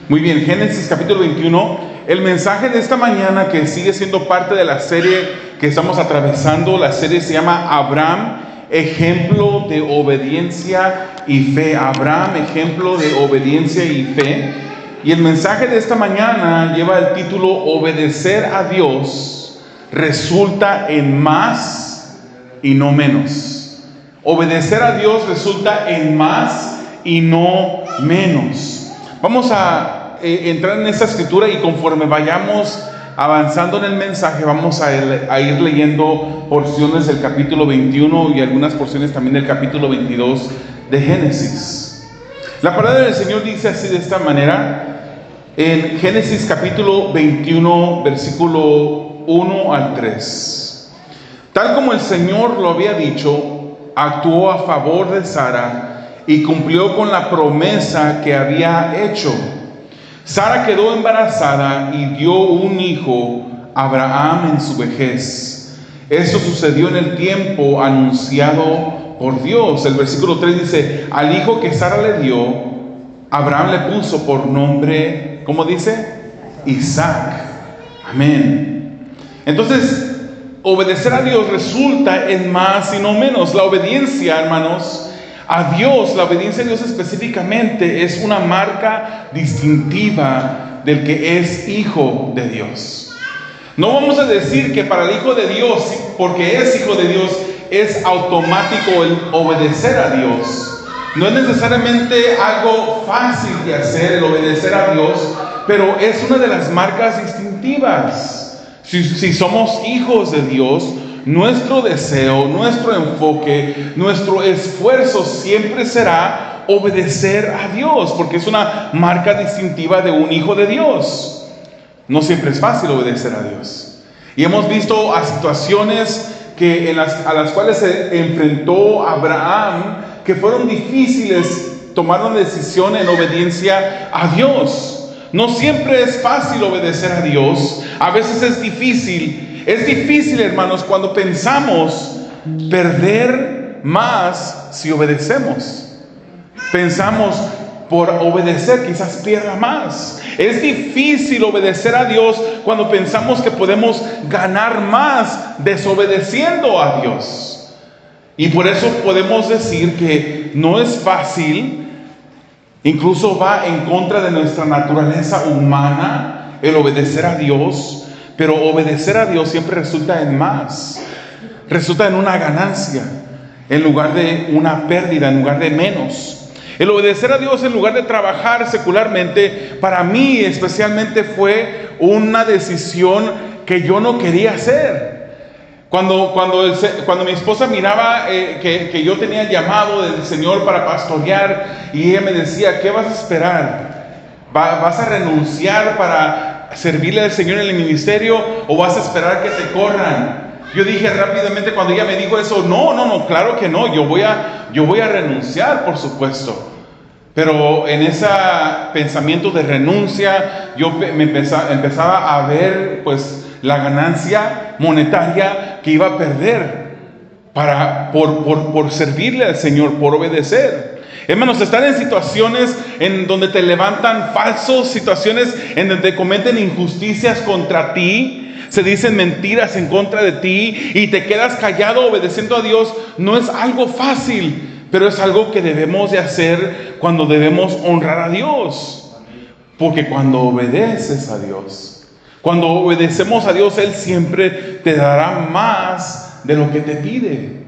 Muy bien, Génesis capítulo 21. El mensaje de esta mañana, que sigue siendo parte de la serie que estamos atravesando, la serie se llama Abraham, ejemplo de obediencia y fe. Abraham, ejemplo de obediencia y fe. Y el mensaje de esta mañana lleva el título: Obedecer a Dios resulta en más y no menos. Obedecer a Dios resulta en más y no menos. Vamos a entrar en esta escritura, y conforme vayamos avanzando en el mensaje, vamos a ir leyendo porciones del capítulo 21 y algunas porciones también del capítulo 22 de Génesis. La palabra del Señor dice así, de esta manera, en Génesis capítulo 21, versículo 1 al 3. Tal como el Señor lo había dicho, actuó a favor de Sara y cumplió con la promesa que había hecho. Sara quedó embarazada y dio un hijo a Abraham en su vejez. Esto sucedió en el tiempo anunciado por Dios. El versículo 3 dice: al hijo que Sara le dio, Abraham le puso por nombre, ¿cómo dice? Isaac. Amén. Entonces, obedecer a Dios resulta en más y no menos. La obediencia, hermanos, a Dios, la obediencia a Dios específicamente, es una marca distintiva del que es hijo de Dios. No vamos a decir que para el hijo de Dios, porque es hijo de Dios, es automático el obedecer a Dios. No es necesariamente algo fácil de hacer el obedecer a Dios, pero es una de las marcas distintivas. Si somos hijos de Dios, nuestro deseo, nuestro enfoque, nuestro esfuerzo siempre será obedecer a Dios, porque es una marca distintiva de un hijo de Dios. No siempre es fácil obedecer a Dios. Y hemos visto a situaciones a las cuales se enfrentó Abraham, que fueron difíciles tomar una decisión en obediencia a Dios. No siempre es fácil obedecer a Dios. A veces es difícil. Es difícil, hermanos, cuando pensamos perder más si obedecemos. Pensamos, por obedecer quizás pierda más. Es difícil obedecer a Dios cuando pensamos que podemos ganar más desobedeciendo a Dios. Y por eso podemos decir que no es fácil. Incluso va en contra de nuestra naturaleza humana el obedecer a Dios. Pero obedecer a Dios siempre resulta en más. Resulta en una ganancia en lugar de una pérdida, en lugar de menos. El obedecer a Dios en lugar de trabajar secularmente, para mí especialmente fue una decisión que yo no quería hacer. Cuando mi esposa miraba que yo tenía el llamado del Señor para pastorear, y ella me decía: ¿qué vas a esperar? ¿Vas a renunciar para servirle al Señor en el ministerio, o vas a esperar que te corran? Yo dije rápidamente, cuando ella me dijo eso: no, claro que no, yo voy a renunciar, por supuesto. Pero en ese pensamiento de renuncia, yo empezaba a ver pues la ganancia monetaria que iba a perder por servirle al Señor, por obedecer. Hermanos, estar en situaciones en donde te levantan falsos, situaciones en donde cometen injusticias contra ti, se dicen mentiras en contra de ti, y te quedas callado obedeciendo a Dios, no es algo fácil, pero es algo que debemos de hacer cuando debemos honrar a Dios. Porque cuando obedeces a Dios, cuando obedecemos a Dios, Él siempre te dará más de lo que te pide.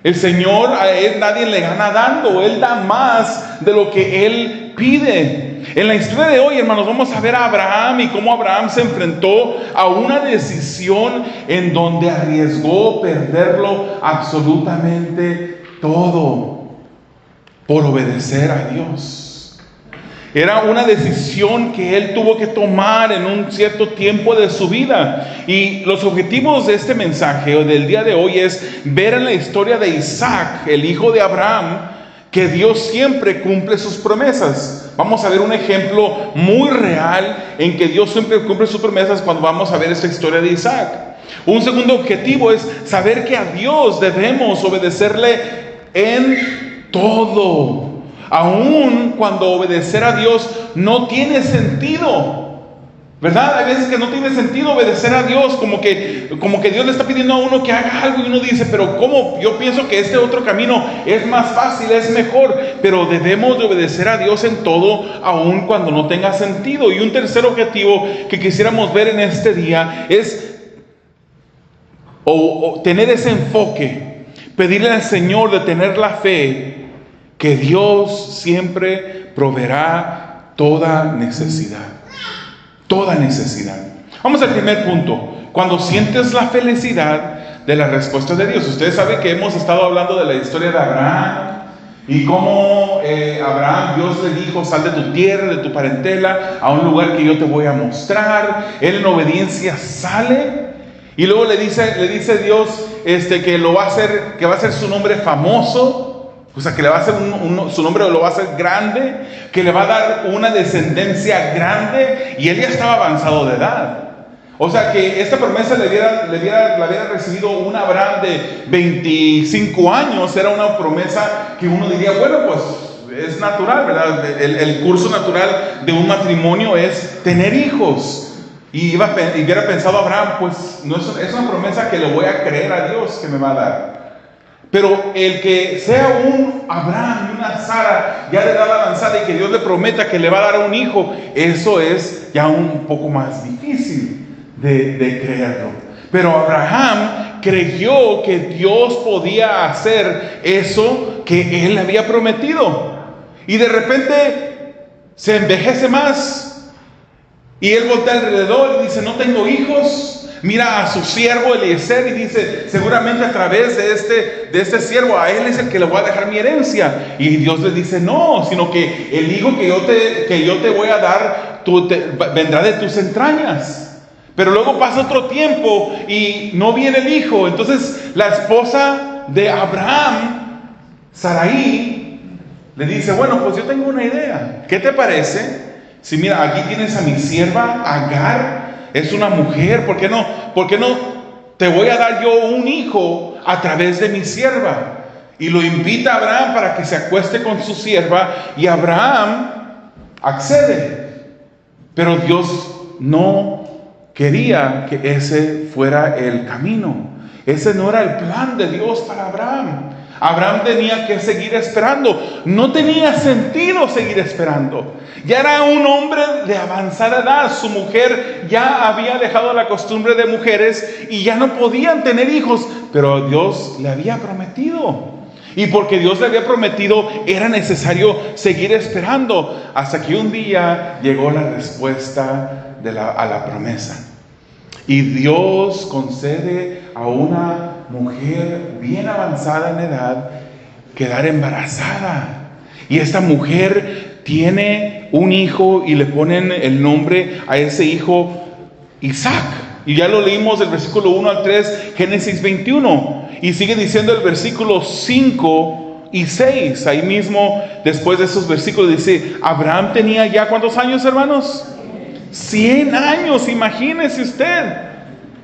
El Señor, a Él nadie le gana dando. Él da más de lo que Él pide. En la historia de hoy, hermanos, vamos a ver a Abraham y cómo Abraham se enfrentó a una decisión en donde arriesgó perderlo absolutamente todo por obedecer a Dios. Era una decisión que él tuvo que tomar en un cierto tiempo de su vida. Y los objetivos de este mensaje o del día de hoy es ver en la historia de Isaac, el hijo de Abraham, que Dios siempre cumple sus promesas. Vamos a ver un ejemplo muy real en que Dios siempre cumple sus promesas cuando vamos a ver esta historia de Isaac. Un segundo objetivo es saber que a Dios debemos obedecerle en todo. Aún cuando obedecer a Dios no tiene sentido, ¿verdad? Hay veces que no tiene sentido obedecer a Dios, como que Dios le está pidiendo a uno que haga algo y uno dice, pero ¿cómo? Yo pienso que este otro camino es más fácil, es mejor. Pero debemos de obedecer a Dios en todo, aun cuando no tenga sentido. Y un tercer objetivo que quisiéramos ver en este día es tener ese enfoque, pedirle al Señor de tener la fe que Dios siempre proveerá toda necesidad. Toda necesidad. Vamos al primer punto. Cuando sientes la felicidad de la respuesta de Dios. Ustedes saben que hemos estado hablando de la historia de Abraham y cómo Abraham, Dios le dijo, sal de tu tierra, de tu parentela, a un lugar que yo te voy a mostrar. Él en obediencia sale y luego le dice Dios que lo va a hacer, que va a ser su nombre famoso. O sea, que le va a hacer su nombre lo va a hacer grande, que le va a dar una descendencia grande, y él ya estaba avanzado de edad. O sea, que esta promesa la hubiera recibido un Abraham de 25 años. Era una promesa que uno diría, bueno, pues es natural, ¿verdad? El curso natural de un matrimonio es tener hijos. Y hubiera pensado Abraham, pues no es una promesa que le voy a creer a Dios que me va a dar. Pero el que sea un Abraham y una Sara ya de edad avanzada y que Dios le prometa que le va a dar un hijo, eso es ya un poco más difícil de creerlo. Pero Abraham creyó que Dios podía hacer eso que él había prometido. Y de repente se envejece más y él voltea alrededor y dice, no tengo hijos. Mira a su siervo Eliezer y dice, seguramente a través de este siervo, a él es el que le voy a dejar mi herencia. Y Dios le dice, no, sino que el hijo que yo te voy a dar, vendrá de tus entrañas. Pero luego pasa otro tiempo y no viene el hijo. Entonces la esposa de Abraham, Sarai, le dice, bueno, pues yo tengo una idea. ¿Qué te parece? Si mira, aquí tienes a mi sierva Agar, es una mujer, ¿por qué no te voy a dar yo un hijo a través de mi sierva? Y lo invita a Abraham para que se acueste con su sierva, y Abraham accede. Pero Dios no quería que ese fuera el camino. Ese no era el plan de Dios para Abraham. Abraham tenía que seguir esperando. No tenía sentido seguir esperando. Ya era un hombre de avanzada edad. Su mujer ya había dejado la costumbre de mujeres y ya no podían tener hijos. Pero Dios le había prometido. Y porque Dios le había prometido, era necesario seguir esperando. Hasta que un día llegó la respuesta a la promesa. Y Dios concede a una mujer bien avanzada en edad quedar embarazada. Y esta mujer tiene un hijo y le ponen el nombre a ese hijo Isaac. Y ya lo leímos del versículo 1 al 3, Génesis 21. Y sigue diciendo el versículo 5 y 6. Ahí mismo, después de esos versículos, dice, Abraham tenía ya ¿cuántos años, hermanos? 100 años, imagínese usted.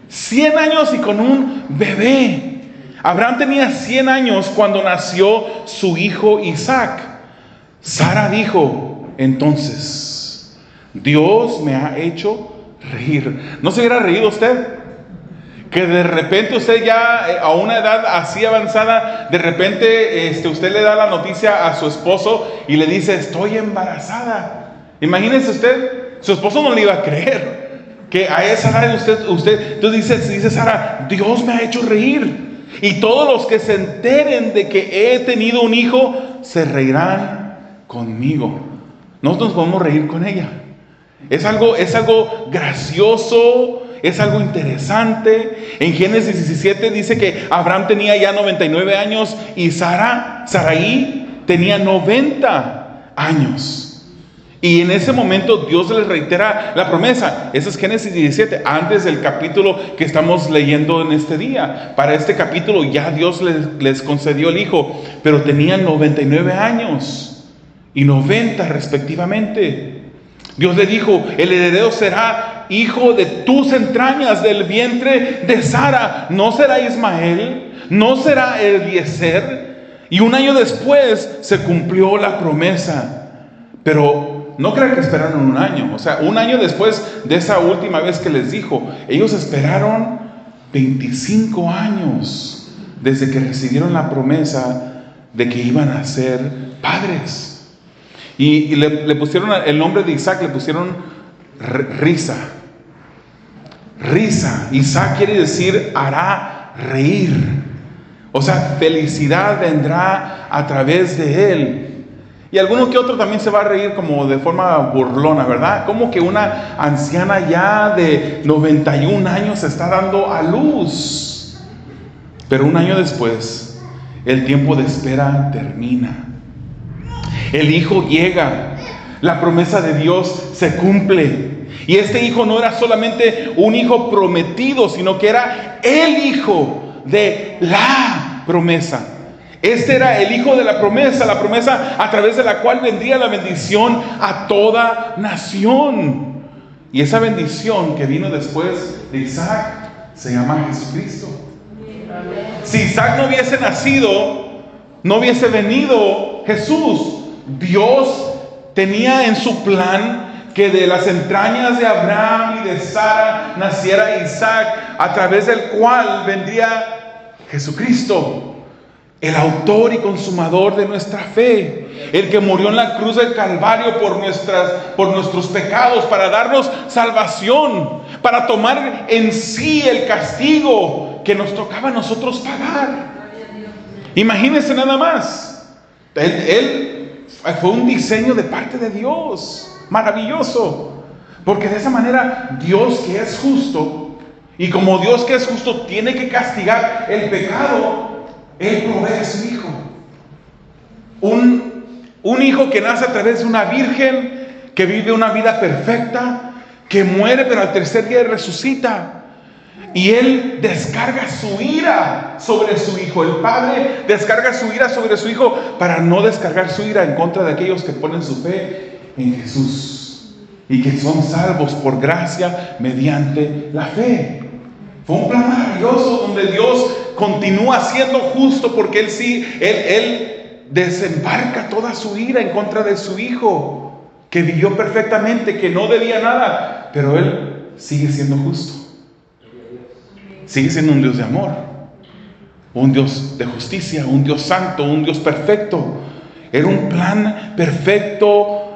100 años y con un bebé. Abraham tenía 100 años cuando nació su hijo Isaac. Sara dijo, entonces, Dios me ha hecho reír. ¿No se hubiera reído usted? Que de repente usted ya a una edad así avanzada, de repente usted le da la noticia a su esposo y le dice, estoy embarazada. Imagínese usted, su esposo no le iba a creer. Que a esa edad entonces dice Sara, Dios me ha hecho reír. Y todos los que se enteren de que he tenido un hijo, se reirán conmigo. Nosotros nos podemos reír con ella. Es algo gracioso, es algo interesante. En Génesis 17 dice que Abraham tenía ya 99 años y Sarai tenía 90 años. Y en ese momento Dios les reitera la promesa. Ese es Génesis 17, antes del capítulo que estamos leyendo en este día. Para este capítulo ya Dios les concedió el hijo, pero tenían 99 años y 90 respectivamente. Dios le dijo, el heredero será hijo de tus entrañas, del vientre de Sara. No será Ismael, no será Eliezer. Y un año después se cumplió la promesa. Pero no crean que esperaron un año. O sea, un año después de esa última vez que les dijo, ellos esperaron 25 años desde que recibieron la promesa de que iban a ser padres. Y le pusieron el nombre de Isaac, le pusieron risa. Risa. Isaac quiere decir hará reír. O sea, felicidad vendrá a través de él. Y alguno que otro también se va a reír como de forma burlona, ¿verdad? Como que una anciana ya de 91 años está dando a luz. Pero un año después, el tiempo de espera termina. El hijo llega. La promesa de Dios se cumple. Y este hijo no era solamente un hijo prometido, sino que era el hijo de la promesa. Este era el hijo de la promesa a través de la cual vendría la bendición a toda nación. Y esa bendición que vino después de Isaac se llama Jesucristo. Si Isaac no hubiese nacido, no hubiese venido Jesús. Dios tenía en su plan que de las entrañas de Abraham y de Sara naciera Isaac, a través del cual vendría Jesucristo, el autor y consumador de nuestra fe, el que murió en la cruz del Calvario por nuestros pecados, para darnos salvación, para tomar en sí el castigo que nos tocaba a nosotros pagar. Imagínense nada más. Él fue un diseño de parte de Dios, maravilloso, porque de esa manera Dios, que es justo, y como Dios que es justo tiene que castigar el pecado, Él provee a su hijo. Un hijo que nace a través de una virgen, que vive una vida perfecta, que muere pero al tercer día resucita. Y Él descarga su ira sobre su hijo. El Padre descarga su ira sobre su hijo para no descargar su ira en contra de aquellos que ponen su fe en Jesús y que son salvos por gracia mediante la fe. Fue un plan maravilloso donde Dios continúa siendo justo, porque Él desembarca toda su ira en contra de su hijo, que vivió perfectamente, que no debía nada, pero Él sigue siendo justo. Sigue siendo un Dios de amor, un Dios de justicia, un Dios santo, un Dios perfecto. Era un plan perfecto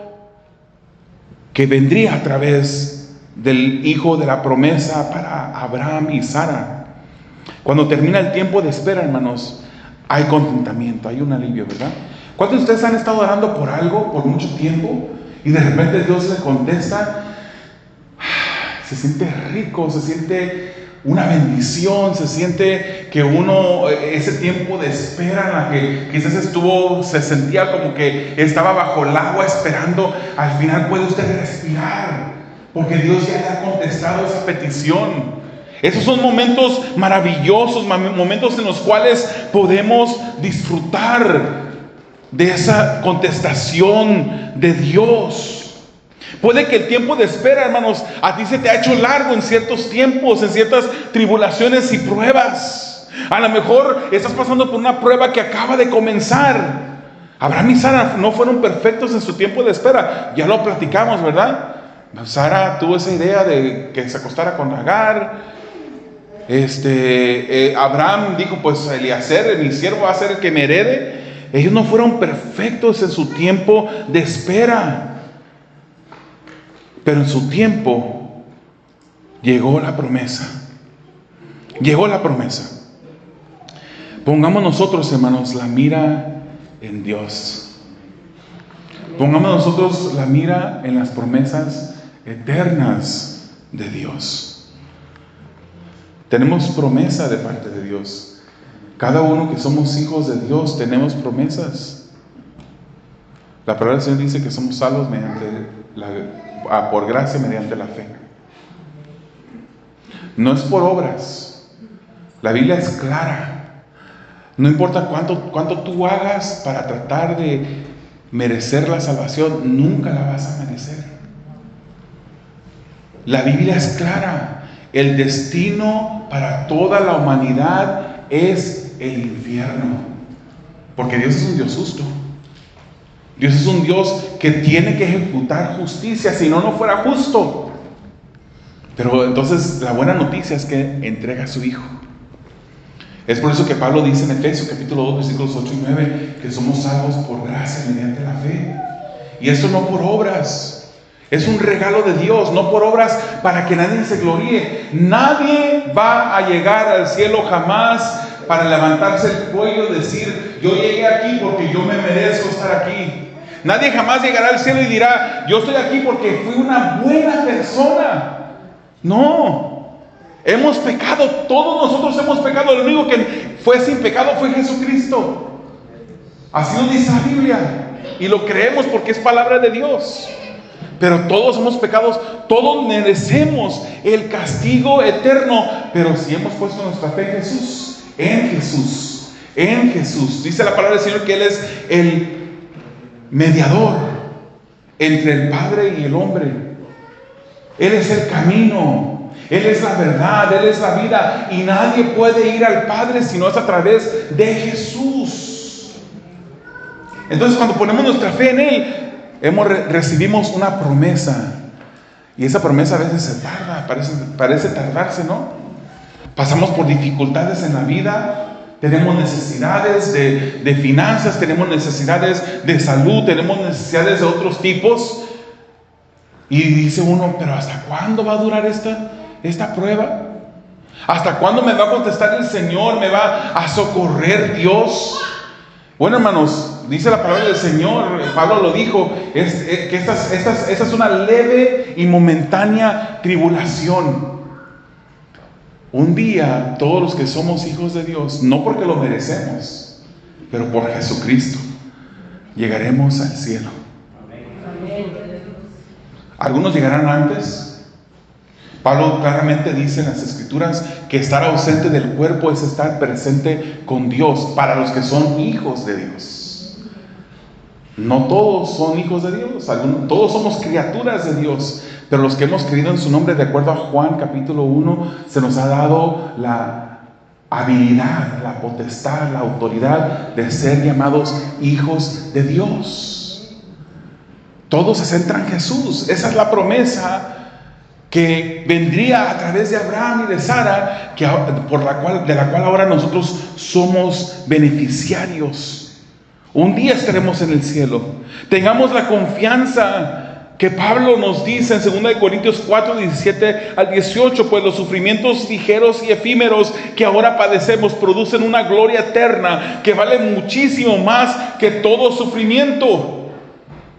que vendría a través del hijo de la promesa para Abraham y Sara. Cuando termina el tiempo de espera, hermanos, hay contentamiento, hay un alivio, ¿verdad? ¿Cuántos de ustedes han estado orando por algo por mucho tiempo y de repente Dios le contesta? Se siente rico, se siente una bendición, se siente que uno, ese tiempo de espera en la que quizás se sentía como que estaba bajo el agua esperando, al final puede usted respirar, porque Dios ya le ha contestado esa petición. Esos son momentos maravillosos, momentos en los cuales podemos disfrutar de esa contestación de Dios. Puede que el tiempo de espera, hermanos, a ti se te ha hecho largo en ciertos tiempos, en ciertas tribulaciones y pruebas. A lo mejor estás pasando por una prueba que acaba de comenzar. Abraham y Sara no fueron perfectos en su tiempo de espera. Ya lo platicamos, ¿verdad? Sara tuvo esa idea de que se acostara con Agar. Abraham dijo, pues Eliezer, mi siervo, va a ser el que me herede. Ellos no fueron perfectos en su tiempo de espera. Pero en su tiempo llegó la promesa. Llegó la promesa. Pongamos nosotros, hermanos, la mira en Dios. Pongamos nosotros la mira en las promesas eternas de Dios. Tenemos promesa de parte de Dios. Cada uno que somos hijos de Dios tenemos promesas. La palabra del Señor dice que somos salvos por gracia mediante la fe. No es por obras. La Biblia es clara. No importa cuánto tú hagas para tratar de merecer la salvación, nunca la vas a merecer. La Biblia es clara. El destino para toda la humanidad es el infierno. Porque Dios es un Dios justo. Dios es un Dios que tiene que ejecutar justicia, si no, no fuera justo. Pero entonces la buena noticia es que entrega a su Hijo. Es por eso que Pablo dice en Efesios capítulo 2 versículos 8 y 9 que somos salvos por gracia mediante la fe. Y esto no por obras, es un regalo de Dios, no por obras para que nadie se gloríe. Nadie va a llegar al cielo jamás para levantarse el cuello y decir: yo llegué aquí porque yo me merezco estar aquí. Nadie jamás llegará al cielo y dirá: yo estoy aquí porque fui una buena persona. No, hemos pecado, todos nosotros hemos pecado. El único que fue sin pecado fue Jesucristo. Así lo dice la Biblia y lo creemos porque es palabra de Dios. Pero todos somos pecados, todos merecemos el castigo eterno. Pero si hemos puesto nuestra fe en Jesús, en Jesús, dice la palabra del Señor que Él es el mediador entre el Padre y el hombre. Él es el camino, Él es la verdad, Él es la vida, y nadie puede ir al Padre si no es a través de Jesús. Entonces, cuando ponemos nuestra fe en Él, recibimos una promesa, y esa promesa a veces se tarda, parece tardarse, ¿no? Pasamos por dificultades en la vida. Tenemos necesidades de finanzas, tenemos necesidades de salud, tenemos necesidades de otros tipos. Y dice uno: pero ¿hasta cuándo va a durar esta prueba? ¿Hasta cuándo me va a contestar el Señor? ¿Me va a socorrer Dios? Bueno, hermanos, dice la palabra del Señor, Pablo lo dijo, que esta es una leve y momentánea tribulación. Un día, todos los que somos hijos de Dios, no porque lo merecemos, pero por Jesucristo, llegaremos al cielo. Algunos llegarán antes. Pablo claramente dice en las Escrituras que estar ausente del cuerpo es estar presente con Dios para los que son hijos de Dios. No todos son hijos de Dios, todos somos criaturas de Dios. Pero los que hemos creído en su nombre, de acuerdo a Juan capítulo 1, se nos ha dado la habilidad, la potestad, la autoridad de ser llamados hijos de Dios. Todo se centra en Jesús. Esa es la promesa que vendría a través de Abraham y de Sara, de la cual ahora nosotros somos beneficiarios. Un día estaremos en el cielo. Tengamos la confianza que Pablo nos dice en 2 Corintios 4, 17 al 18, pues los sufrimientos ligeros y efímeros que ahora padecemos producen una gloria eterna que vale muchísimo más que todo sufrimiento.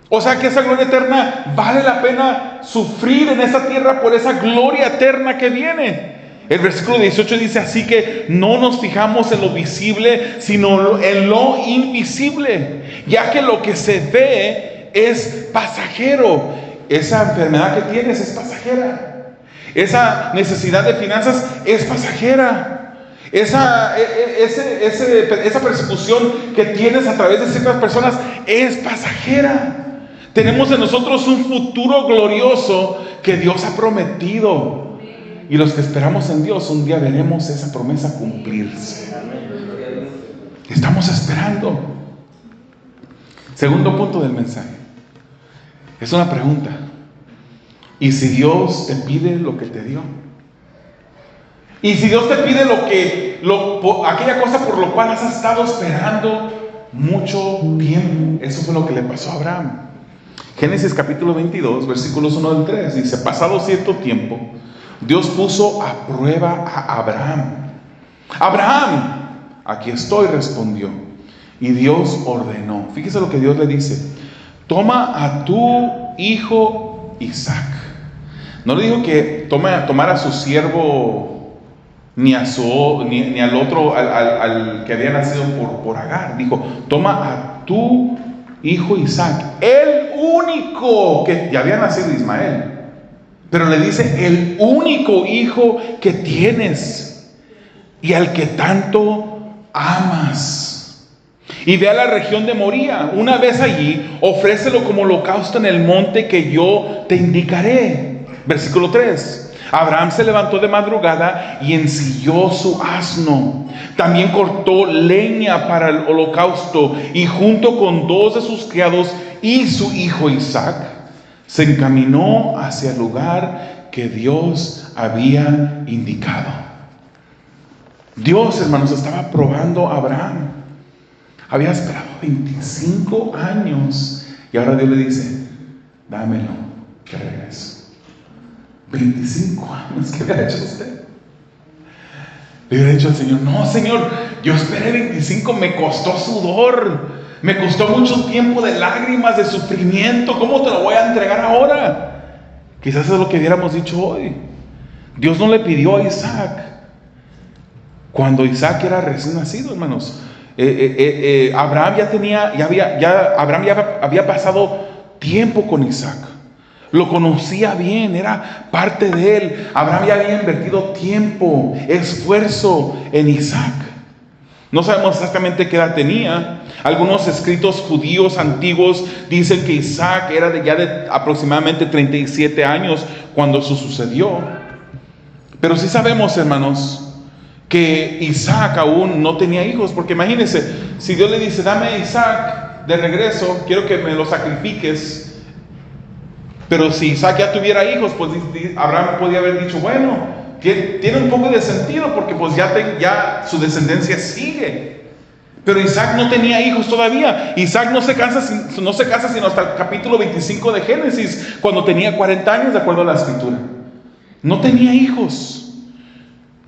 O sea que esa gloria eterna vale la pena sufrir en esta tierra por esa gloria eterna que viene. El versículo 18 dice: así que no nos fijamos en lo visible, sino en lo invisible, ya que lo que se ve es pasajero. Esa enfermedad que tienes es pasajera. Esa necesidad de finanzas es pasajera. Esa persecución que tienes a través de ciertas personas es pasajera. Tenemos en nosotros un futuro glorioso que Dios ha prometido. Y los que esperamos en Dios, un día veremos esa promesa cumplirse. Estamos esperando. Segundo punto del mensaje. Es una pregunta. ¿Y si Dios te pide lo que te dio? ¿Y si Dios te pide aquella cosa por lo cual has estado esperando mucho tiempo? Eso fue lo que le pasó a Abraham. Génesis capítulo 22, versículos 1 al 3, dice: pasado cierto tiempo, Dios puso a prueba a Abraham. Abraham, aquí estoy, respondió. Y Dios ordenó. Fíjese lo que Dios le dice: toma a tu hijo Isaac. No le dijo que tomara a su siervo, ni al otro, al que había nacido por Agar. Dijo: toma a tu hijo Isaac, el único, que ya había nacido Ismael, pero le dice: el único hijo que tienes y al que tanto amas, y ve a la región de Moría. Una vez allí, ofrécelo como holocausto en el monte que yo te indicaré. Versículo 3. Abraham se levantó de madrugada y ensilló su asno. También cortó leña para el holocausto y junto con 2 de sus criados y su hijo Isaac, se encaminó hacia el lugar que Dios había indicado. Dios, hermanos, estaba probando a Abraham. Había esperado 25 años y ahora Dios le dice: dámelo, que regreso. 25 años, ¿qué hubiera hecho usted? Le hubiera dicho al Señor: no, Señor, yo esperé 25, me costó sudor, me costó mucho tiempo de lágrimas, de sufrimiento, ¿cómo te lo voy a entregar ahora? Quizás es lo que hubiéramos dicho hoy. Dios no le pidió a Isaac cuando Isaac era recién nacido, hermanos. Abraham había pasado tiempo con Isaac. Lo conocía bien, era parte de él. Abraham ya había invertido tiempo, esfuerzo en Isaac. No sabemos exactamente qué edad tenía. Algunos escritos judíos antiguos dicen que Isaac era de aproximadamente 37 años cuando eso sucedió. Pero sí sabemos, hermanos, que Isaac aún no tenía hijos. Porque imagínense, si Dios le dice: dame a Isaac de regreso, quiero que me lo sacrifiques. Pero si Isaac ya tuviera hijos, pues Abraham podía haber dicho: bueno, tiene un poco de sentido, porque pues ya su descendencia sigue. Pero Isaac no tenía hijos todavía. Isaac no se casa sino hasta el capítulo 25 de Génesis, cuando tenía 40 años, de acuerdo a la escritura. No tenía hijos.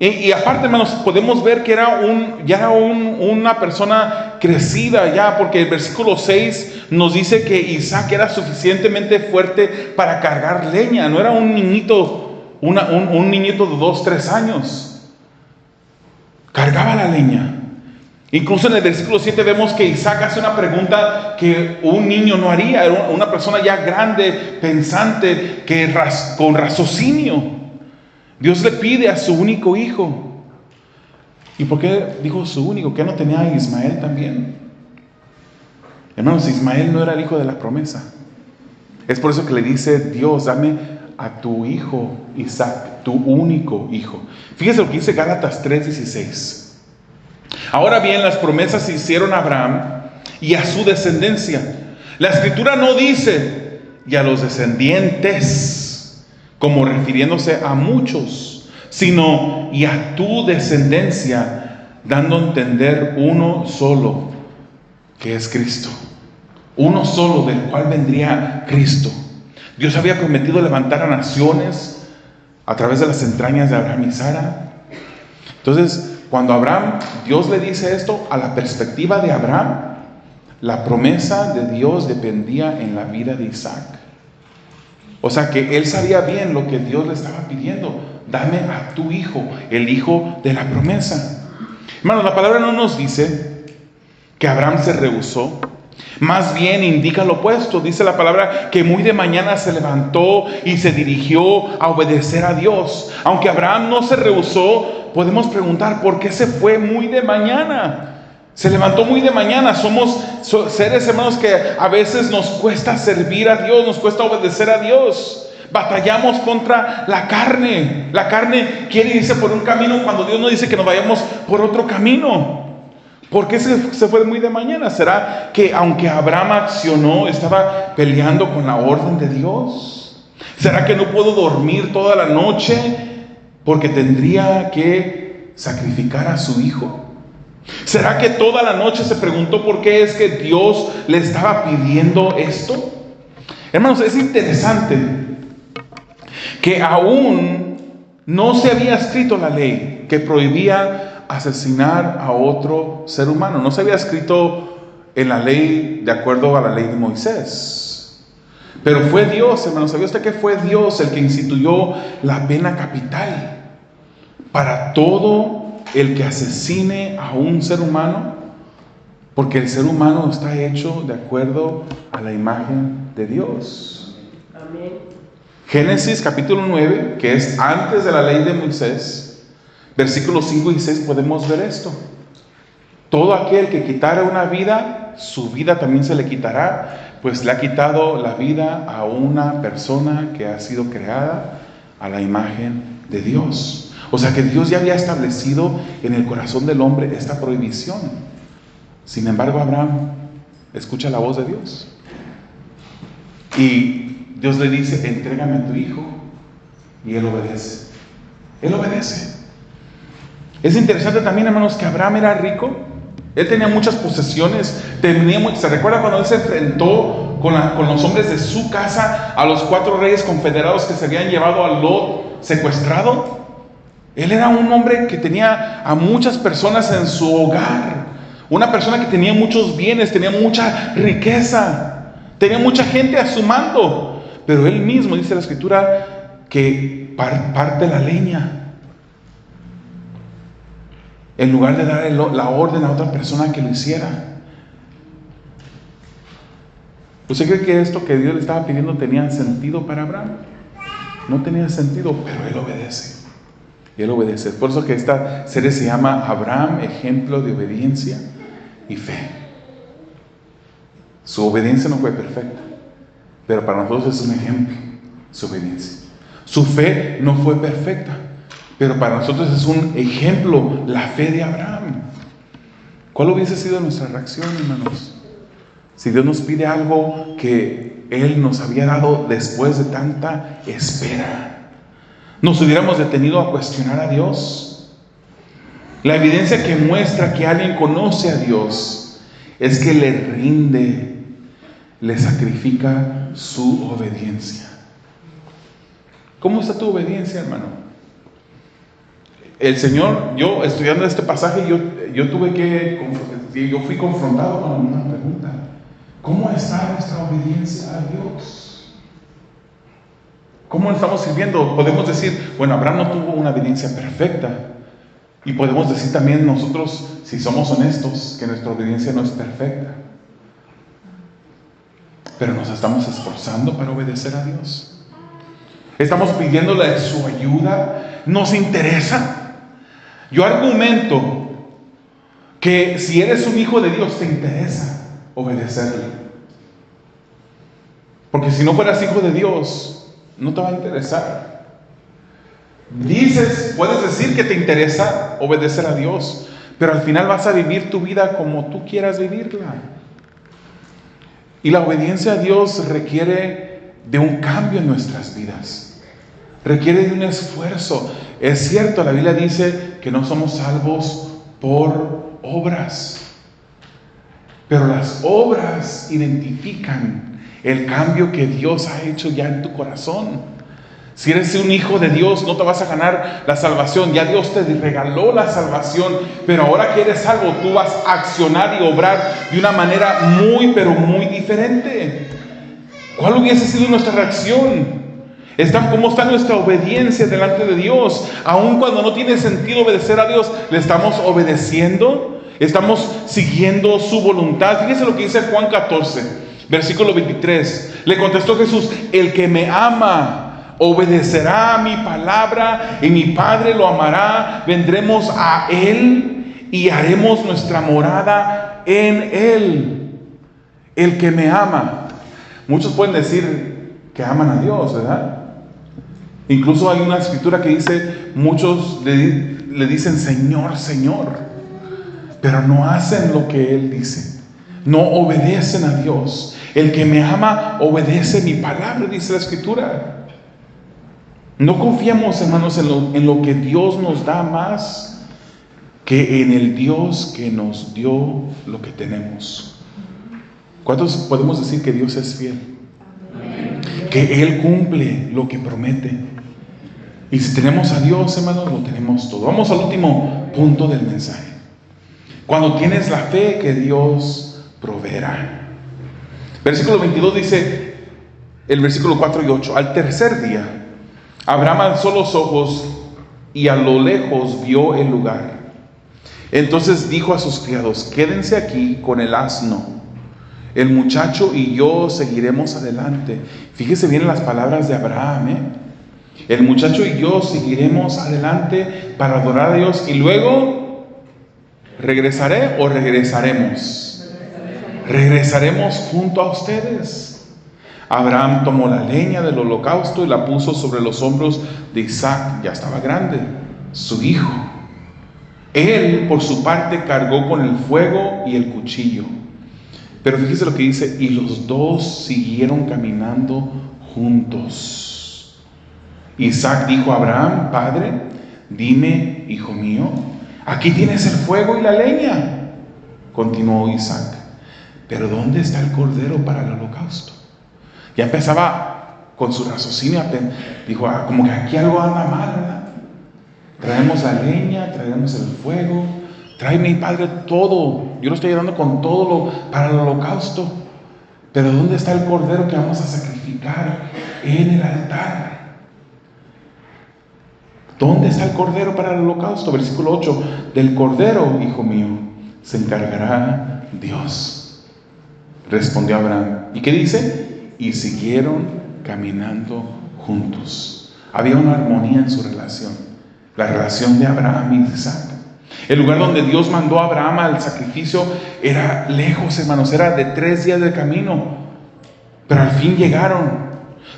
Y aparte, hermanos, podemos ver que era una persona crecida ya, porque el versículo 6 nos dice que Isaac era suficientemente fuerte para cargar leña. No era un niñito, un niñito de 2-3 años. Cargaba la leña. Incluso en el versículo 7 vemos que Isaac hace una pregunta que un niño no haría. Era una persona ya grande, pensante, con raciocinio. Dios le pide a su único hijo. ¿Y por qué dijo su único? ¿Qué no tenía a Ismael también? Hermanos, Ismael no era el hijo de la promesa. Es por eso que le dice Dios: dame a tu hijo Isaac, tu único hijo. Fíjese lo que dice Gálatas 3:16. Ahora bien, las promesas se hicieron a Abraham y a su descendencia. La escritura no dice: y a los descendientes, como refiriéndose a muchos, sino: y a tu descendencia, dando a entender uno solo, que es Cristo. Uno solo, del cual vendría Cristo. Dios había prometido levantar a naciones a través de las entrañas de Abraham y Sara. Entonces, cuando Dios le dice esto, a la perspectiva de Abraham, la promesa de Dios dependía en la vida de Isaac. O sea que él sabía bien lo que Dios le estaba pidiendo: dame a tu hijo, el hijo de la promesa. Hermanos, la palabra no nos dice que Abraham se rehusó. Más bien indica lo opuesto. Dice la palabra que muy de mañana se levantó y se dirigió a obedecer a Dios. Aunque Abraham no se rehusó, podemos preguntar: ¿por qué se fue muy de mañana? Se levantó muy de mañana. Somos seres, hermanos, que a veces nos cuesta servir a Dios, nos cuesta obedecer a Dios. Batallamos contra la carne. La carne quiere irse por un camino cuando Dios nos dice que nos vayamos por otro camino. ¿Por qué se fue muy de mañana? ¿Será que aunque Abraham accionó, estaba peleando con la orden de Dios? ¿Será que no pudo dormir toda la noche porque tendría que sacrificar a su hijo? ¿Será que toda la noche se preguntó por qué es que Dios le estaba pidiendo esto? Hermanos, es interesante que aún no se había escrito la ley que prohibía asesinar a otro ser humano. No se había escrito en la ley de acuerdo a la ley de Moisés. Pero fue Dios, hermanos. ¿Sabía usted que fue Dios el que instituyó la pena capital para todo el que asesine a un ser humano? Porque el ser humano está hecho de acuerdo a la imagen de Dios. Amén. Génesis capítulo 9, que es antes de la ley de Moisés, versículos 5 y 6, podemos ver esto. Todo aquel que quitara una vida, su vida también se le quitará, pues le ha quitado la vida a una persona que ha sido creada a la imagen de Dios. O sea que Dios ya había establecido en el corazón del hombre esta prohibición. Sin embargo, Abraham escucha la voz de Dios. Y Dios le dice, entrégame a tu hijo. Y él obedece. Él obedece. Es interesante también, hermanos, que Abraham era rico. Él tenía muchas posesiones. ¿Se recuerda cuando él se enfrentó con los hombres de su casa a los 4 reyes confederados que se habían llevado a Lot secuestrado? Él era un hombre que tenía a muchas personas en su hogar. Una persona que tenía muchos bienes, tenía mucha riqueza, tenía mucha gente a su mando. Pero él mismo, dice la Escritura, que parte la leña en lugar de dar la orden a otra persona que lo hiciera. ¿Usted cree que esto que Dios le estaba pidiendo tenía sentido para Abraham? No tenía sentido, pero él obedece. Él obedece. Por eso que esta serie se llama Abraham, ejemplo de obediencia y fe. Su obediencia no fue perfecta, pero para nosotros es un ejemplo, su obediencia. Su fe no fue perfecta, pero para nosotros es un ejemplo, la fe de Abraham. ¿Cuál hubiese sido nuestra reacción, hermanos? Si Dios nos pide algo que Él nos había dado después de tanta espera, ¿nos hubiéramos detenido a cuestionar a Dios? La evidencia que muestra que alguien conoce a Dios es que le rinde, le sacrifica su obediencia. ¿Cómo está tu obediencia, hermano? El Señor, yo estudiando este pasaje, yo fui confrontado con una pregunta. ¿Cómo está nuestra obediencia a Dios? ¿Cómo estamos sirviendo? Podemos decir, bueno, Abraham no tuvo una obediencia perfecta. Y podemos decir también nosotros, si somos honestos, que nuestra obediencia no es perfecta. Pero nos estamos esforzando para obedecer a Dios. Estamos pidiéndole su ayuda. ¿Nos interesa? Yo argumento que si eres un hijo de Dios, te interesa obedecerle. Porque si no fueras hijo de Dios, no te va a interesar. Puedes decir que te interesa obedecer a Dios, pero al final vas a vivir tu vida como tú quieras vivirla. Y la obediencia a Dios requiere de un cambio en nuestras vidas. Requiere de un esfuerzo. Es cierto, la Biblia dice que no somos salvos por obras. Pero las obras identifican el cambio que Dios ha hecho ya en tu corazón. Si eres un hijo de Dios, no te vas a ganar la salvación. Ya Dios te regaló la salvación. Pero ahora que eres salvo, tú vas a accionar y obrar de una manera muy, pero muy diferente. ¿Cuál hubiese sido nuestra reacción? ¿Cómo está nuestra obediencia delante de Dios? Aun cuando no tiene sentido obedecer a Dios, ¿le estamos obedeciendo? ¿Estamos siguiendo su voluntad? Fíjese lo que dice Juan 14, versículo 23. Le contestó Jesús: el que me ama obedecerá a mi palabra, y mi Padre lo amará. Vendremos a Él y haremos nuestra morada en Él. El que me ama. Muchos pueden decir que aman a Dios, ¿verdad? Incluso hay una escritura que dice, muchos le dicen Señor, Señor, pero no hacen lo que Él dice. No obedecen a Dios. El que me ama obedece mi palabra, dice la escritura. No confiamos, hermanos, en lo que Dios nos da más que en el Dios que nos dio lo que tenemos. ¿Cuántos podemos decir que Dios es fiel? Que Él cumple lo que promete. Y si tenemos a Dios, hermanos, lo tenemos todo. Vamos al último punto del mensaje. Cuando tienes la fe, que Dios proveerá. Versículo 22 dice, el versículo 4 y 8: al tercer día, Abraham alzó los ojos y a lo lejos vio el lugar. Entonces dijo a sus criados: quédense aquí con el asno. El muchacho y yo seguiremos adelante. Fíjese bien en las palabras de Abraham, El muchacho y yo seguiremos adelante para adorar a Dios. Y luego, ¿regresaré o regresaremos? Regresaremos junto a ustedes. Abraham tomó la leña del holocausto y la puso sobre los hombros de Isaac, ya estaba grande, su hijo. Él, por su parte, cargó con el fuego y el cuchillo. Pero fíjese lo que dice: y los dos siguieron caminando juntos. Isaac dijo a Abraham: Padre, dime, hijo mío, aquí tienes el fuego y la leña. Continuó Isaac: pero ¿dónde está el cordero para el holocausto? Ya empezaba con su raciocinio, dijo: como que aquí algo anda mal, ¿verdad? Traemos la leña, traemos el fuego, trae mi padre todo, yo lo estoy ayudando con todo para el holocausto, pero ¿dónde está el cordero que vamos a sacrificar en el altar? ¿Dónde está el cordero para el holocausto? Versículo 8: del cordero, hijo mío, se encargará Dios. Respondió Abraham. ¿Y qué dice? Y siguieron caminando juntos. Había una armonía en su relación, la relación de Abraham y Isaac. El lugar donde Dios mandó a Abraham al sacrificio era lejos, hermanos, era de 3 días de camino, pero al fin llegaron.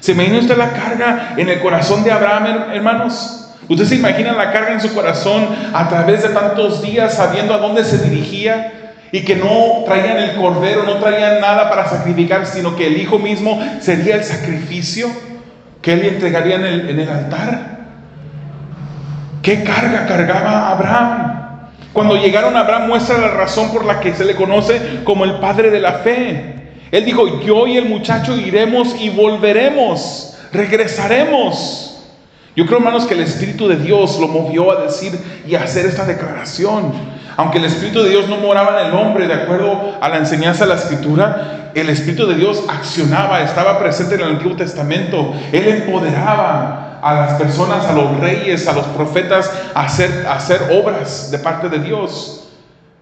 ¿Se imagina usted la carga en el corazón de Abraham, hermanos? ¿Usted se imagina la carga en su corazón a través de tantos días, sabiendo a dónde se dirigía? Y que no traían el cordero, no traían nada para sacrificar, sino que el hijo mismo sería el sacrificio que él entregaría en el altar. ¿Qué carga cargaba Abraham? Cuando llegaron, Abraham muestra la razón por la que se le conoce como el padre de la fe. Él dijo: yo y el muchacho iremos y volveremos, regresaremos. Yo creo, hermanos, que el Espíritu de Dios lo movió a decir y a hacer esta declaración. Aunque el Espíritu de Dios no moraba en el hombre, de acuerdo a la enseñanza de la Escritura, el Espíritu de Dios accionaba, estaba presente en el Antiguo Testamento. Él empoderaba a las personas, a los reyes, a los profetas, a hacer obras de parte de Dios.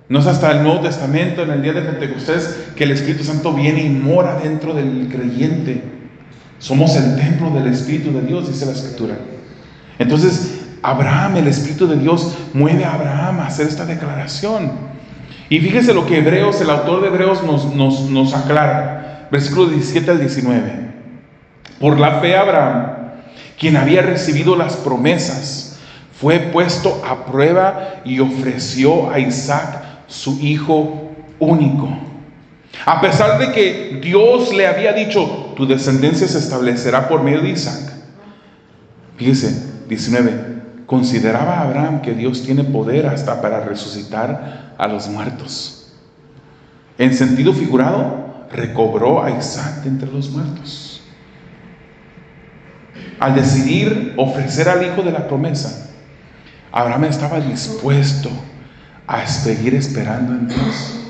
No es hasta el Nuevo Testamento, en el día de Pentecostés, que el Espíritu Santo viene y mora dentro del creyente. Somos el templo del Espíritu de Dios, dice la Escritura. Entonces, Abraham, el Espíritu de Dios mueve a Abraham a hacer esta declaración. Y fíjese lo que Hebreos, el autor de Hebreos nos aclara. Versículos 17 al 19. Por la fe Abraham, quien había recibido las promesas, fue puesto a prueba y ofreció a Isaac, su hijo único. A pesar de que Dios le había dicho: tu descendencia se establecerá por medio de Isaac. Fíjese, 19. Consideraba Abraham que Dios tiene poder hasta para resucitar a los muertos. En sentido figurado, recobró a Isaac de entre los muertos. Al decidir ofrecer al hijo de la promesa, Abraham estaba dispuesto a seguir esperando en Dios.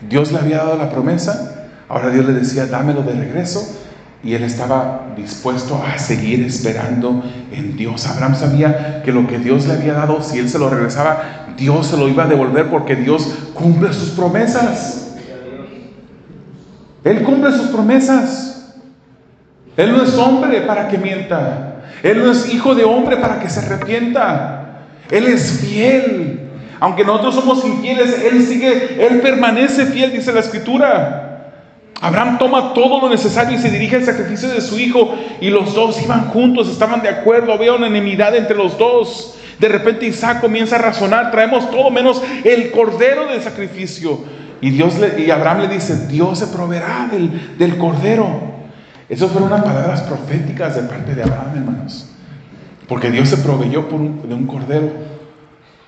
Dios le había dado la promesa, ahora Dios le decía: dámelo de regreso. Y él estaba dispuesto a seguir esperando en Dios. Abraham sabía que lo que Dios le había dado, si él se lo regresaba, Dios se lo iba a devolver, porque Dios cumple sus promesas. Él cumple sus promesas. Él no es hombre para que mienta. Él no es hijo de hombre para que se arrepienta. Él es fiel. Aunque nosotros somos infieles, Él permanece fiel, dice la Escritura. Abraham toma todo lo necesario y se dirige al sacrificio de su hijo, y los dos iban juntos, estaban de acuerdo, había una enemidad entre los dos. De repente Isaac comienza a razonar: traemos todo menos el cordero del sacrificio. Y Abraham le dice: Dios se proveerá del cordero. Esas fueron unas palabras proféticas de parte de Abraham, hermanos, porque Dios se proveyó de un cordero.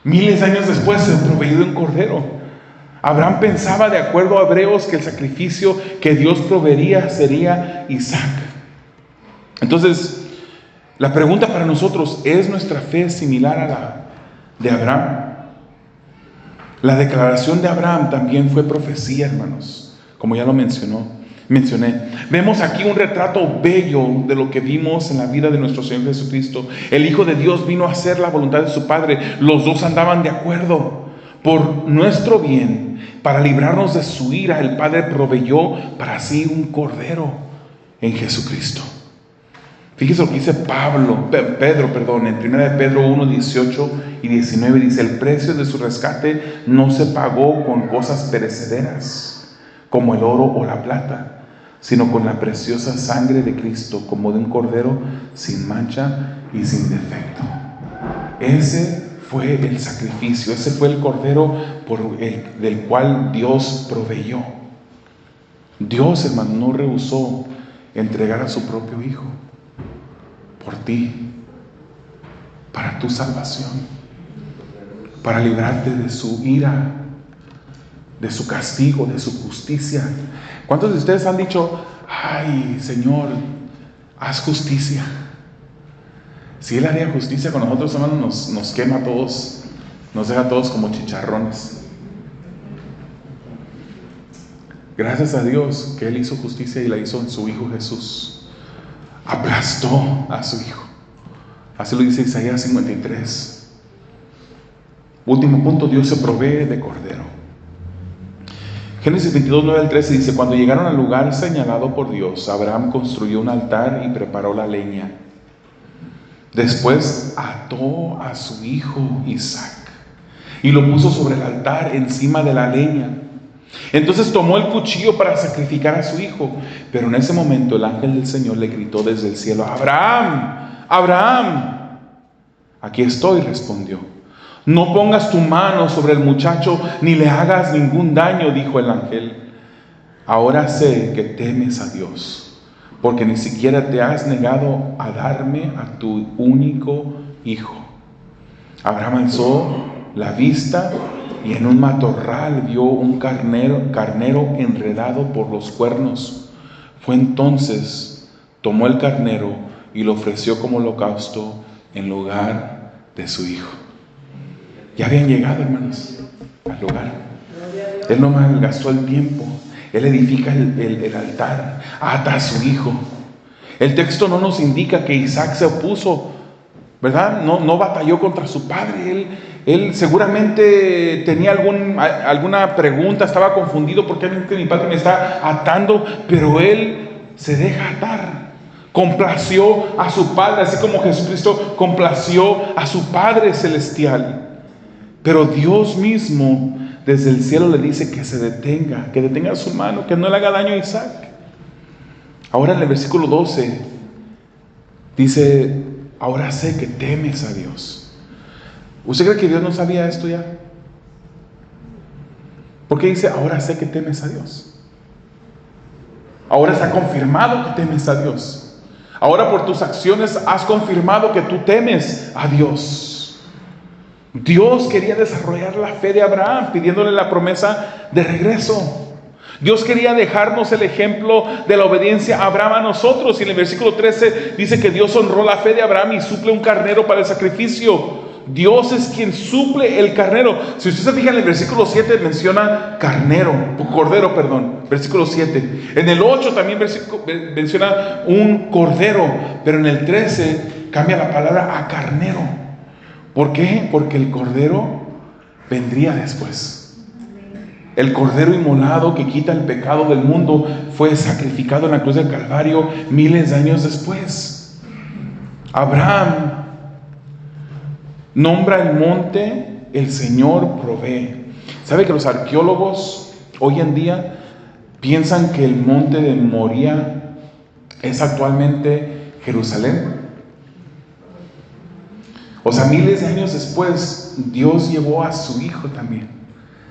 Miles de años después se proveyó de un cordero. Abraham pensaba, de acuerdo a Hebreos, que el sacrificio que Dios proveería sería Isaac. Entonces, la pregunta para nosotros: ¿es nuestra fe similar a la de Abraham? La declaración de Abraham también fue profecía, hermanos, como ya lo mencioné. Vemos aquí un retrato bello de lo que vimos en la vida de nuestro Señor Jesucristo. El Hijo de Dios vino a hacer la voluntad de su Padre. Los dos andaban de acuerdo. Por nuestro bien, para librarnos de su ira, el Padre proveyó para sí un cordero en Jesucristo. Fíjese lo que dice Pedro, en 1 de Pedro 1, 18 y 19, dice: el precio de su rescate no se pagó con cosas perecederas, como el oro o la plata, sino con la preciosa sangre de Cristo, como de un cordero sin mancha y sin defecto. Ese fue el sacrificio, ese fue el cordero del cual Dios proveyó. Dios, hermano, no rehusó entregar a su propio Hijo por ti, para tu salvación, para librarte de su ira, de su castigo, de su justicia. ¿Cuántos de ustedes han dicho: ay, Señor, haz justicia? Si Él haría justicia con nosotros, hermanos, nos quema a todos, nos deja a todos como chicharrones. Gracias a Dios que Él hizo justicia y la hizo en su Hijo Jesús. Aplastó a su Hijo. Así lo dice Isaías 53. Último punto: Dios se provee de cordero. Génesis 22, 9 al 13 dice: cuando llegaron al lugar señalado por Dios, Abraham construyó un altar y preparó la leña. Después ató a su hijo Isaac y lo puso sobre el altar encima de la leña. Entonces tomó el cuchillo para sacrificar a su hijo, pero en ese momento el ángel del Señor le gritó desde el cielo: Abraham, Abraham. Aquí estoy, respondió. No pongas tu mano sobre el muchacho ni le hagas ningún daño, dijo el ángel. Ahora sé que temes a Dios, porque ni siquiera te has negado a darme a tu único hijo. Abraham alzó la vista y en un matorral vio un carnero enredado por los cuernos. Fue entonces, tomó el carnero y lo ofreció como holocausto en lugar de su hijo. Ya habían llegado, hermanos, al lugar. Él no malgastó el tiempo. Él edifica el altar, ata a su hijo. El texto no nos indica que Isaac se opuso, ¿verdad? No batalló contra su padre. Él seguramente tenía alguna pregunta, estaba confundido: ¿por qué mi padre me está atando? Pero él se deja atar. Complació a su Padre, así como Jesucristo complació a su Padre celestial. Pero Dios mismo desde el cielo le dice que se detenga, que detenga su mano, que no le haga daño a Isaac. Ahora en el versículo 12 dice: ahora sé que temes a Dios. ¿Usted cree que Dios no sabía esto ya? ¿Por qué dice ahora sé que temes a Dios? Ahora está confirmado que temes a Dios. Ahora por tus acciones has confirmado que tú temes a Dios. Dios quería desarrollar la fe de Abraham pidiéndole la promesa de regreso. Dios quería dejarnos el ejemplo de la obediencia a Abraham a nosotros. Y en el versículo 13 dice que Dios honró la fe de Abraham y suple un carnero para el sacrificio. Dios es quien suple el carnero. Si usted se fija en el versículo 7 menciona cordero, versículo 7. En el 8 también menciona un cordero, pero en el 13 cambia la palabra a carnero. ¿Por qué? Porque el cordero vendría después. El cordero inmolado que quita el pecado del mundo fue sacrificado en la cruz del Calvario miles de años después. Abraham nombra el monte, el Señor provee. ¿Sabe que los arqueólogos hoy en día piensan que el monte de Moría es actualmente Jerusalén? O sea, miles de años después, Dios llevó a su hijo también,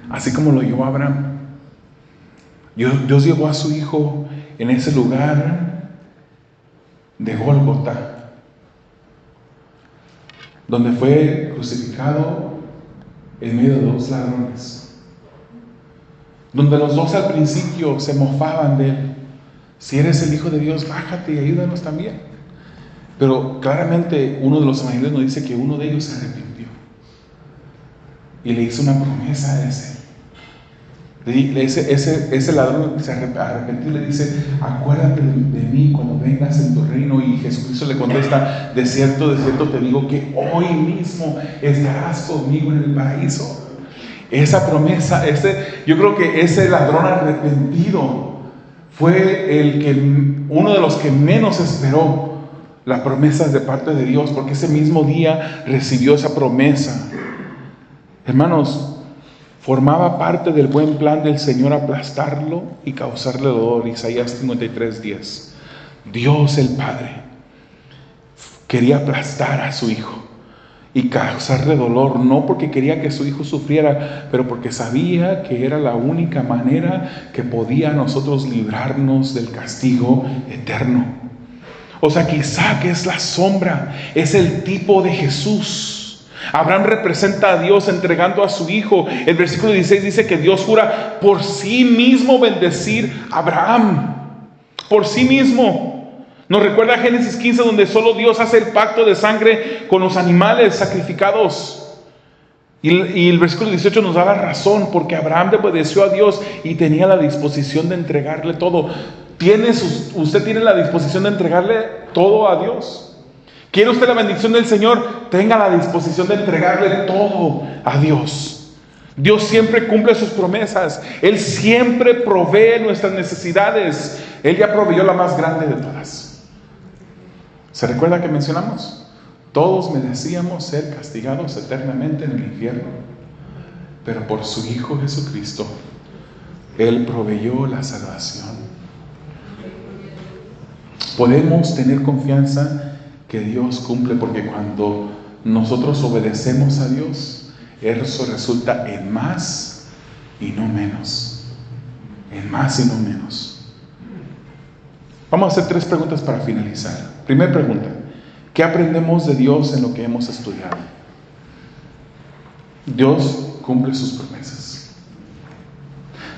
así como lo llevó a Abraham. Dios llevó a su hijo en ese lugar de Gólgota, donde fue crucificado en medio de dos ladrones, donde los dos al principio se mofaban de él. Si eres el Hijo de Dios, bájate y ayúdanos también. Pero claramente uno de los evangelios nos dice que uno de ellos se arrepintió y le hizo una promesa a ese ladrón se arrepintió y le dice: acuérdate de mí cuando vengas en tu reino. Y Jesucristo le contesta: de cierto te digo que hoy mismo estarás conmigo en el paraíso. Esa promesa, yo creo que ese ladrón arrepentido fue uno de los que menos esperó las promesas de parte de Dios, porque ese mismo día recibió esa promesa. Hermanos, Formaba parte del buen plan del Señor aplastarlo y causarle dolor. Isaías 53:10. Dios el Padre quería aplastar a su Hijo y causarle dolor, no porque quería que su Hijo sufriera, pero porque sabía que era la única manera que podía nosotros librarnos del castigo eterno. O sea que Isaac es la sombra, es el tipo de Jesús. Abraham representa a Dios entregando a su hijo. El versículo 16 dice que Dios jura por sí mismo bendecir a Abraham. Por sí mismo. Nos recuerda a Génesis 15, donde solo Dios hace el pacto de sangre con los animales sacrificados. Y el versículo 18 nos da la razón, porque Abraham obedeció a Dios y tenía la disposición de entregarle todo. Usted tiene la disposición de entregarle todo a Dios. ¿Quiere usted la bendición del Señor? Tenga la disposición de entregarle todo a Dios. Dios siempre cumple sus promesas. Él siempre provee nuestras necesidades. Él ya proveyó la más grande de todas. ¿Se recuerda que mencionamos? Todos merecíamos ser castigados eternamente en el infierno, pero por su Hijo Jesucristo, Él proveyó la salvación. Podemos tener confianza que Dios cumple, porque cuando nosotros obedecemos a Dios, eso resulta en más y no menos. En más y no menos. Vamos a hacer 3 preguntas para finalizar. Primera pregunta: ¿qué aprendemos de Dios en lo que hemos estudiado? Dios cumple sus promesas.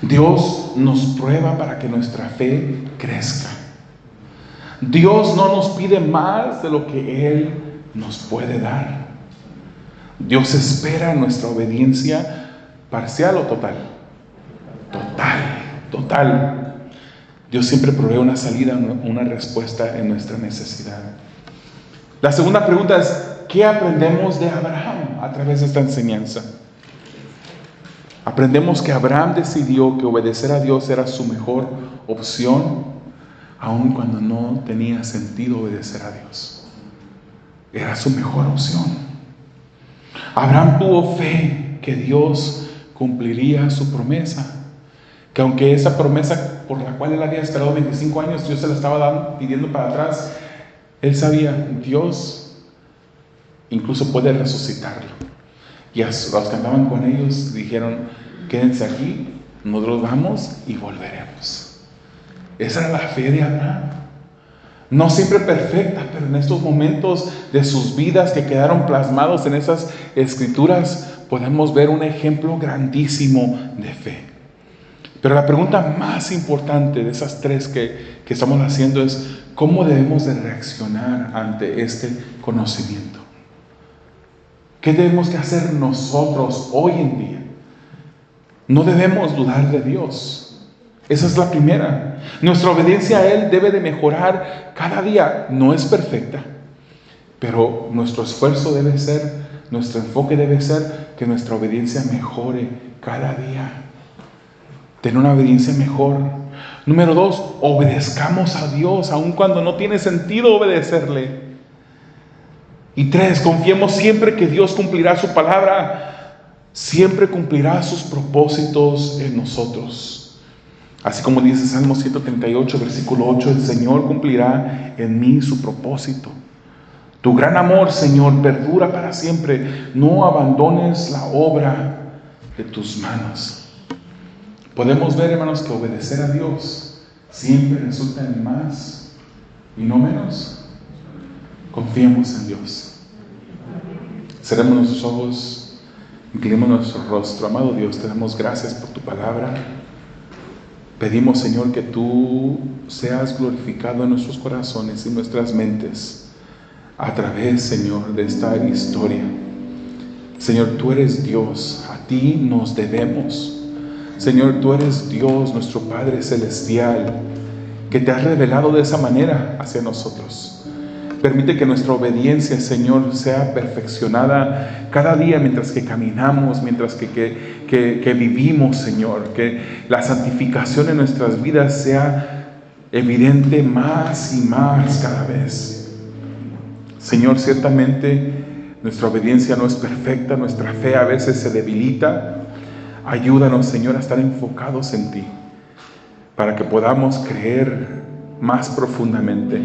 Dios nos prueba para que nuestra fe crezca. Dios no nos pide más de lo que Él nos puede dar. Dios espera nuestra obediencia parcial o total. Total. Dios siempre provee una salida, una respuesta en nuestra necesidad. La segunda pregunta es: ¿qué aprendemos de Abraham a través de esta enseñanza? Aprendemos que Abraham decidió que obedecer a Dios era su mejor opción, aun cuando no tenía sentido obedecer a Dios. Era su mejor opción. Abraham tuvo fe que Dios cumpliría su promesa. Que aunque esa promesa por la cual él había esperado 25 años, Dios se la estaba pidiendo para atrás, él sabía, Dios incluso puede resucitarlo. Y a los que andaban con ellos dijeron: quédense aquí, nosotros vamos y volveremos. Esa era la fe de Abraham. No siempre perfecta, pero en estos momentos de sus vidas que quedaron plasmados en esas escrituras, podemos ver un ejemplo grandísimo de fe. Pero la pregunta más importante de esas 3 que estamos haciendo es: ¿cómo debemos de reaccionar ante este conocimiento? ¿Qué debemos de hacer nosotros hoy en día? No debemos dudar de Dios. Esa es la primera. Nuestra obediencia a Él debe de mejorar cada día. No es perfecta, pero nuestro esfuerzo debe ser, nuestro enfoque debe ser que nuestra obediencia mejore cada día. Tener una obediencia mejor. Número 2, obedezcamos a Dios aun cuando no tiene sentido obedecerle. Y 3, confiemos siempre que Dios cumplirá su palabra, siempre cumplirá sus propósitos en nosotros. Así como dice Salmo 138, versículo 8, el Señor cumplirá en mí su propósito. Tu gran amor, Señor, perdura para siempre. No abandones la obra de tus manos. Podemos ver, hermanos, que obedecer a Dios siempre resulta en más y no menos. Confiemos en Dios. Cerremos nuestros ojos, inclinemos nuestro rostro. Amado Dios, te damos gracias por tu palabra. Pedimos, Señor, que tú seas glorificado en nuestros corazones y nuestras mentes a través, Señor, de esta historia. Señor, tú eres Dios, a ti nos debemos. Señor, tú eres Dios, nuestro Padre Celestial, que te has revelado de esa manera hacia nosotros. Permite que nuestra obediencia, Señor, sea perfeccionada cada día mientras que caminamos, mientras que vivimos, Señor. Que la santificación en nuestras vidas sea evidente más y más cada vez. Señor, ciertamente nuestra obediencia no es perfecta, nuestra fe a veces se debilita. Ayúdanos, Señor, a estar enfocados en ti, para que podamos creer más profundamente,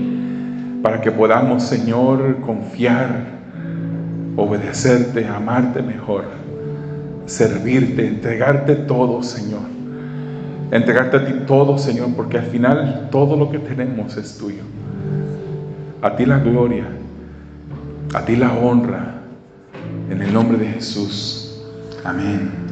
para que podamos, Señor, confiar, obedecerte, amarte mejor, servirte, entregarte todo, Señor. Entregarte a ti todo, Señor, porque al final todo lo que tenemos es tuyo. A ti la gloria, a ti la honra, en el nombre de Jesús. Amén.